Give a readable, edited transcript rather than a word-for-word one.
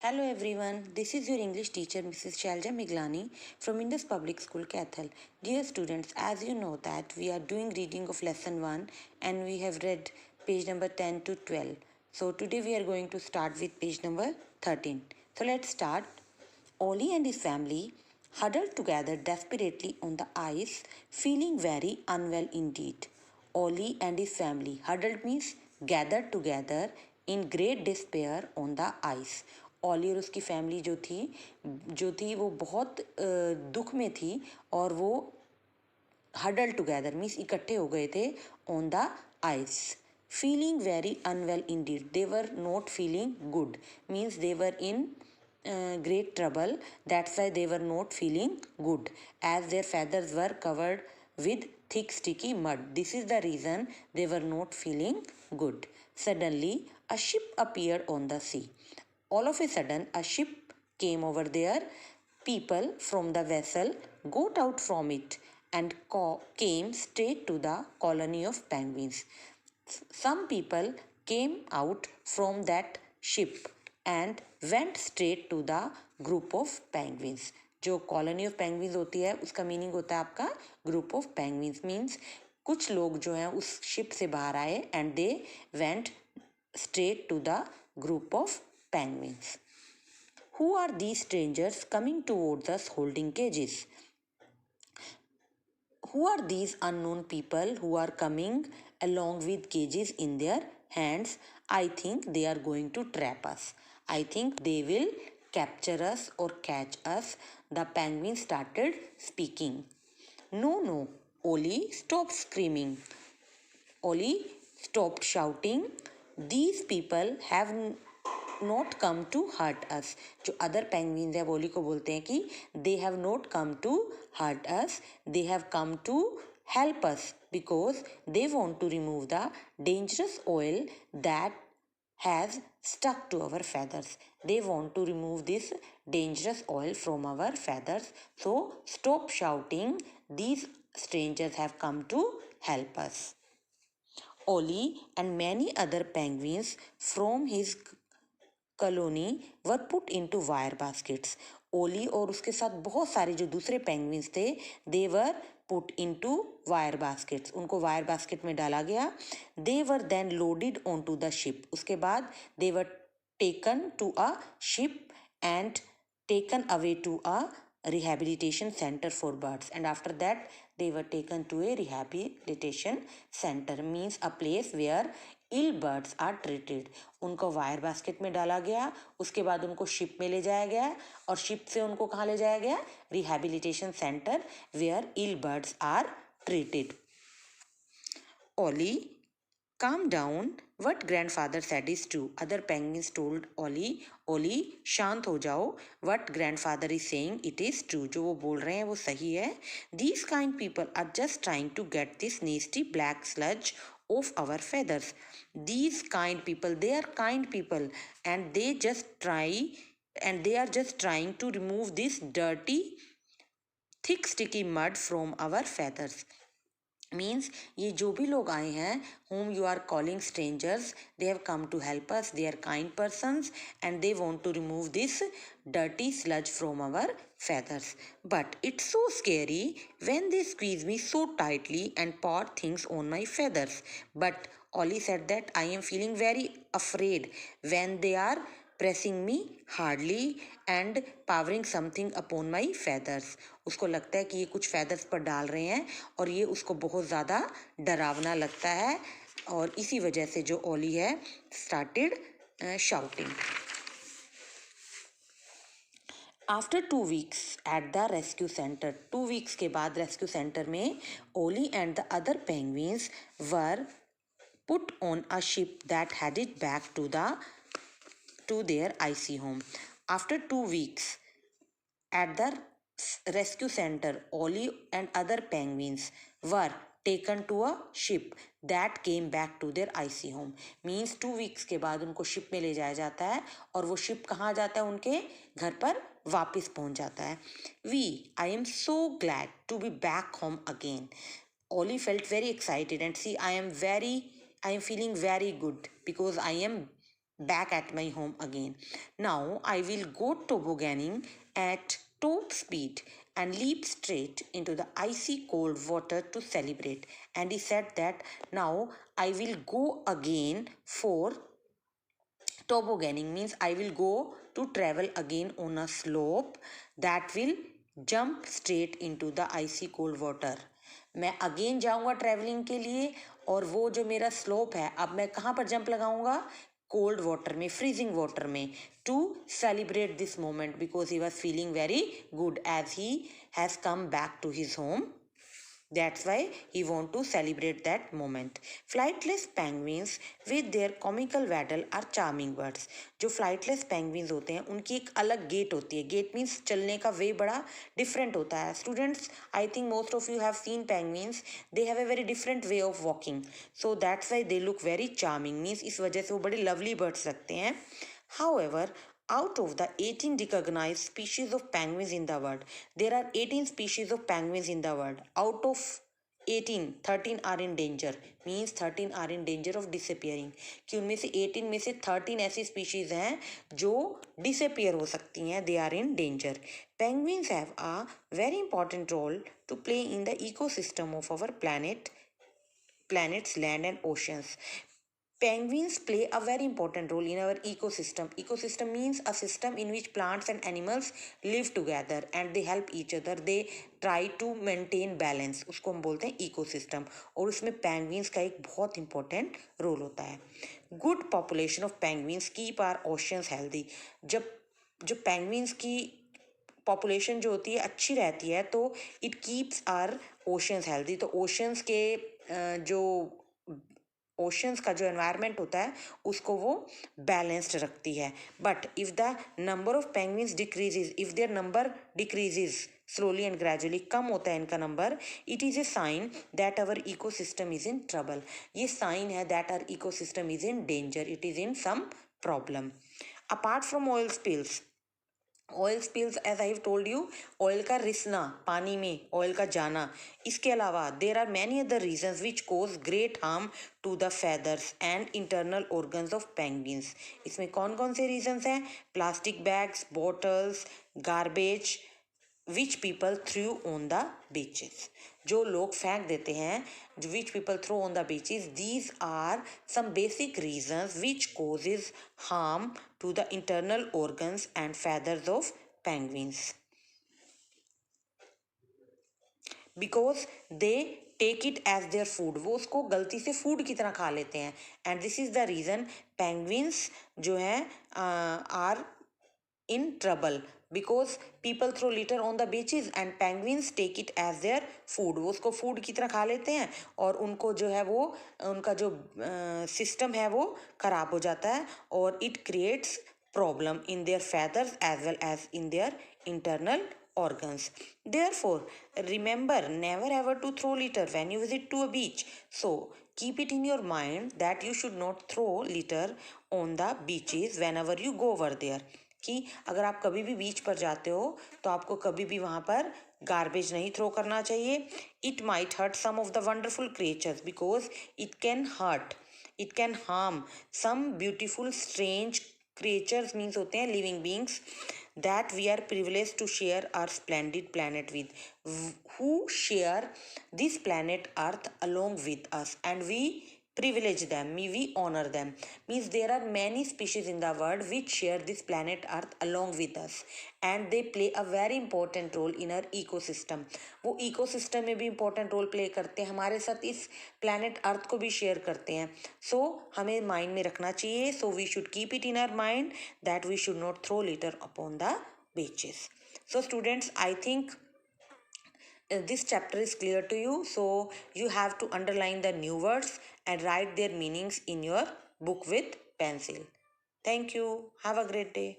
Hello everyone, this is your English teacher Mrs. Shalja Miglani from Indus Public School, Cathal. Dear students, as you know that we are doing reading of lesson 1 and we have read page number 10 to 12. So today we are going to start with page number 13. So let's start. Ollie and his family huddled together desperately on the ice, feeling very unwell indeed. Ollie and his family huddled means gathered together in great despair on the ice. ओली और उसकी family जो थी वो बहुत दुख में थी और वो हडल टुगेदर मीन्स इकट्ठे हो गए थे on the ice feeling very unwell indeed they were not feeling good means they were in great trouble. That's why they were not feeling good, as their feathers were covered with thick sticky mud. This is the reason they were not feeling good. Suddenly, a ship appeared on the sea. All of a sudden, a ship came over there. People from the vessel got out from it and came straight to the colony of penguins. Some people came out from that ship and went straight to the group of penguins. जो colony of penguins होती है उसका meaning होता है आपका group of penguins means कुछ लोग जो हैं उस शिप से बाहर आए and they went straight to the group of penguins. Who are these strangers coming towards us holding cages? Who are these unknown people who are coming along with cages in their hands? I think they are going to trap us. I think they will capture us or catch us. The penguin started speaking. No, no, Oli, stop screaming. Oli stopped shouting. These people have not come to hurt us. जो other penguins है वो ओली को बोलते हैं कि they have not come to hurt us. They have come to help us because they want to remove the dangerous oil that has stuck to our feathers. They want to remove this dangerous oil from our feathers. So stop shouting. These strangers have come to help us. Ollie and many other penguins from his colony were put into wire baskets. Ollie और उसके साथ बहुत सारे जो दूसरे penguins थे they were put into wire baskets. उनको wire basket में डाला गया. They were then loaded on to the ship. उसके बाद they were taken to a ship and taken away to a rehabilitation center for birds, and after that they were taken to a rehabilitation center means a place where ill birds are treated. उनको wire basket में डाला गया. उसके बाद उनको ship में ले जाया गया और शिप से उनको कहाँ ले जाया गया? Rehabilitation centre where ill birds are treated. Ollie, calm down. What grandfather said is true. Other penguins told Ollie, Ollie, शांत हो जाओ. What grandfather is saying, it is true. जो वो बोल रहे हैं वो सही है. These kind people are just trying to get this nasty black sludge off our feathers. These kind people, they are kind people and they are just trying to remove this dirty, thick, sticky mud from our feathers. Means ये जो भी लोग आए हैं whom you are calling strangers, they have come to help us. They are kind persons and they want to remove this dirty sludge from our feathers. But it's so scary when they squeeze me so tightly and pour things on my feathers. But Ollie said that I am feeling very afraid when they are pressing me hardly and powering something upon my feathers. उसको लगता है कि ये कुछ feathers पर डाल रहे हैं और ये उसको बहुत ज़्यादा डरावना लगता है और इसी वजह से जो ओली है started shouting. After 2 weeks at the rescue center, 2 weeks के बाद rescue center में Ollie and the other penguins were put on a ship that headed back to their icy home. After 2 weeks at the rescue center, Ollie and other penguins were taken to a ship that came back to their icy home. Means 2 weeks के बाद उनको ship में ले जाया जाता है और वो शिप कहाँ जाता है? उनके घर पर वापस पहुंच जाता है. I am so glad to be back home again. Ollie felt very excited and see I am feeling very good because I am back at my home again. Now I will go tobogganing at top speed and leap straight into the icy cold water to celebrate. And he said that now I will go again for tobogganing, means I will go to travel again on a slope that will jump straight into the icy cold water. मैं again जाऊंगा travelling के लिए और वो जो मेरा slope है अब मैं कहाँ पर जंप लगाऊंगा, कोल्ड वाटर में, फ्रीजिंग वाटर में, to celebrate this moment because he was feeling very good as he has come back to his home. That's why he want to celebrate that moment. Flightless penguins with their comical waddle are charming birds. जो flightless penguins होते हैं उनकी एक अलग gait होती है. Gait means चलने का way बड़ा different होता है. Students, I think most of you have seen penguins. They have a very different way of walking. So that's why they look very charming. Means इस वजह से वो बड़े lovely birds लगते हैं. However, out of the 18 recognized species of penguins in the world, there are 18 species of penguins in the world. Out of 18, 13 are in danger. Means 13 are in danger of disappearing. कि उनमें से 18 में से 13 ऐसी species हैं जो disappear हो सकती हैं. They are in danger. Penguins have a very important role to play in the ecosystem of our planet's land and oceans. Penguins play a very important role in our ecosystem. Ecosystem means a system in which plants and animals live together and they help each other. They try to maintain balance. उसको हम बोलते हैं ecosystem. और उसमें penguins का एक बहुत important role होता है. Good population of penguins keep our oceans healthy. जब penguins की पॉपुलेशन जो होती है अच्छी रहती है तो it keeps our oceans healthy. तो ओशंस के जो ओशंस का जो एनवायरनमेंट होता है उसको वो बैलेंस्ड रखती है. But if the number of penguins decreases, if their number decreases slowly and gradually, कम होता है इनका number, it is a sign that our ecosystem is in trouble. ये साइन है that our ecosystem is in danger, it is in some problem. Apart from oil spills, oil spills as I have told you, oil का रिसना, पानी में oil का जाना, इसके अलावा there are many other reasons which cause great harm to the feathers and internal organs of penguins. इसमें कौन कौन से रीजंस हैं? Plastic bags, bottles, garbage which people threw on the beaches. जो लोग फेंक देते हैं, which people throw on the beaches, these are some basic reasons which causes harm to the internal organs and feathers of penguins because they take it as their food. वो उसको गलती से food की तरह खा लेते हैं. And this is the reason penguins जो हैं are in trouble because people throw litter on the beaches and penguins take it as their food. वो उसको फूड की तरह खा लेते हैं और उनको जो है वो उनका जो सिस्टम है वो खराब हो जाता है और it creates problem in their feathers as well as in their internal organs. Therefore, remember never ever to throw litter when you visit to a beach. So, keep it in your mind that you should not throw litter on the beaches whenever you go over there. कि अगर आप कभी भी बीच पर जाते हो तो आपको कभी भी वहाँ पर गार्बेज नहीं थ्रो करना चाहिए. It might hurt some of the wonderful creatures because it can harm some beautiful strange creatures, means होते हैं living beings, that we are privileged to share our splendid planet with, who share this planet earth along with us, and we privilege them, we honor them. Means there are many species in the world which share this planet earth along with us and they play a very important role in our ecosystem. वो ecosystem में भी important role play करते हैं, हमारे साथ इस planet earth को भी share करते हैं. So हमें mind में रखना चाहिए. So we should keep it in our mind that we should not throw litter upon the beaches. So students, I think this chapter is clear to you, so you have to underline the new words and write their meanings in your book with pencil. Thank you. Have a great day.